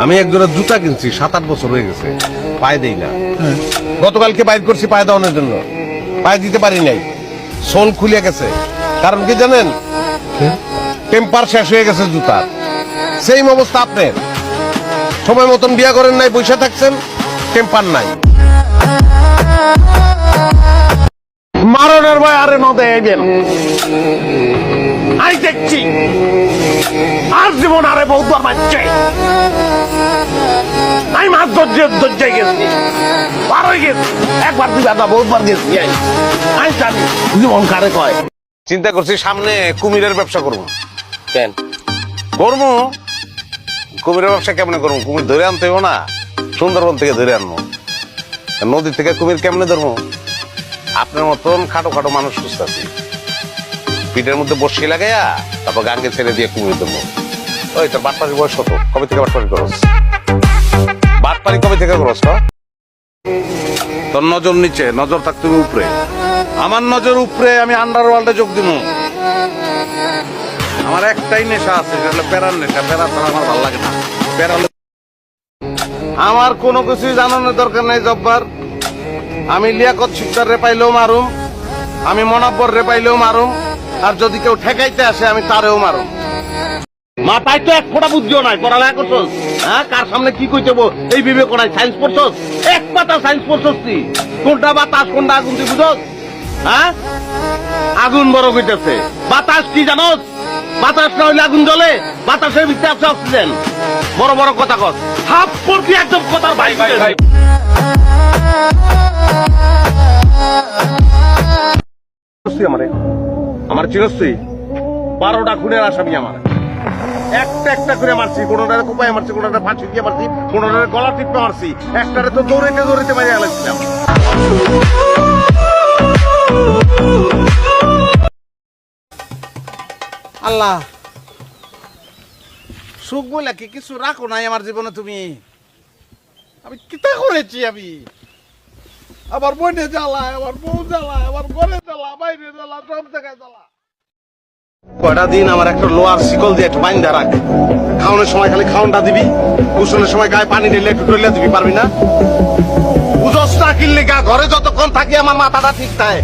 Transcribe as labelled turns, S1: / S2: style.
S1: আমি এক জোড়া জুতা কিনছি, 7-8 বছর হয়ে গেছে, পায়ে দেই না। গতকালকে বাইর করছি পায়ে দেওয়ানোর জন্য, পায়ে দিতে পারি নাই, সোল খুলে গেছে। কারণ কি জানেন? টেম্পার শেষ হয়ে গেছে জুতার। সেম অবস্থা আপনার, সময় মতন বিয়া করেন নাই, বসে থাকছেন, টেম্পার নাই। মারণের ভয় আরে নদে এবেন, আই দেখছি আর জীবন আরে বহুবার মারছে। আমি মাছ দরজায় গেছি, পার হয়ে গেছি, একবার দুইবার না বহুবার গেছি। আমি জানি জীবন কারে কয়। চিন্তা করছি সামনে কুমিরের ব্যবসা করবো। কেন করবো? কুমিরের ব্যবসা কেমনে করবো? কুমির ধরে আনতে হইব না, সুন্দরবন থেকে ধরে আনবো। নদী থেকে কুমির কেমনে ধরবো? আপনার মতন খাটো খাটো মানুষ সুস্থ আছি, পিঠের মধ্যে বসি লাগাইয়া তারপর গাঙ্গে ছেড়ে দিয়ে কুমির ধরবো। ওই তোর বাটপাড়ির বয়স কত? কবে থেকে বাটপাড়ি করস? বাটপাড়ি কবে থেকে করস? তোর নজর নিচে, নজর থাক তুমি উপরে। আমার নজর উপরে, আমি আন্ডারওয়ার্ল্ডে যোগ দিব। আমার একটাই নেশা আছে, সেটা হলো প্যারার নেশা। প্যারা ছাড়া আমার ভালো লাগে না। প্যারা আমার কোনো কিছুই জানানোর দরকার নেই জব্বার। আমি লিয়াকত শিকদার রে পাইলেও মারুম, আমি মনাব্বর রে পাইলেও মারুম, আর যদি কেউ ঠেকাইতে আসে আমি তারেও মারুম। মাথায় তো এক ফোঁটা বুদ্ধিও নাই, পড়ালেখা করছস? হ্যাঁ, কার সামনে কি কইতে এই বিবেক নাই। সায়েন্স পড়ছস? এক পাতা সায়েন্স পড়ছস তুই? কোনটা বাতাস কোনটা আগুন তুই বুঝছস? হ্যাঁ, আগুন বড় কইতেছে। বাতাস কি জানোস? বাতাস না হইলে আগুন জ্বলে? বাতাসের ভিতরে আছে অক্সিজেন। বড় বড় কথা কস, হাফ পড়তি একদম কথার ভাই ভাই ভাই। আমার চিরস্ত্রী 12টা খুনের আসামি আমার, একটা একটা করে মারছি। কোনটারে কোপায় মারছি, কোনটা ফাঁসি দিয়ে মারছি, কোনটারে গলা টিপে মারছি, একটারে তো দৌড়াইতে দৌড়াইতে মারিয়া লাগছিলাম। আল্লাহ, সুখ বলে কি কিছু রাখো নাই আমার জীবনে তুমি? আমি কিতা করেছি? আমি আবার বইনে জ্বালা, আবার বউ জ্বালা, আবার ঘরে জ্বালা, বাইরে জ্বালা, সব জায়গায় জ্বালা। কয়টা দিন আমার একটা লোহার শিকল দিয়ে একটু বাইন্ধা রাখ। খাওয়ানোর সময় খালি খাওয়ানটা দিবি, গোসলের সময় গায়ে পানি ঢেলে একটু টইলে দিবি, পারবি না? বুঝস না কিনলে গা ঘরে যতক্ষণ থাকি আমার মাথাটা ঠিক থাকে।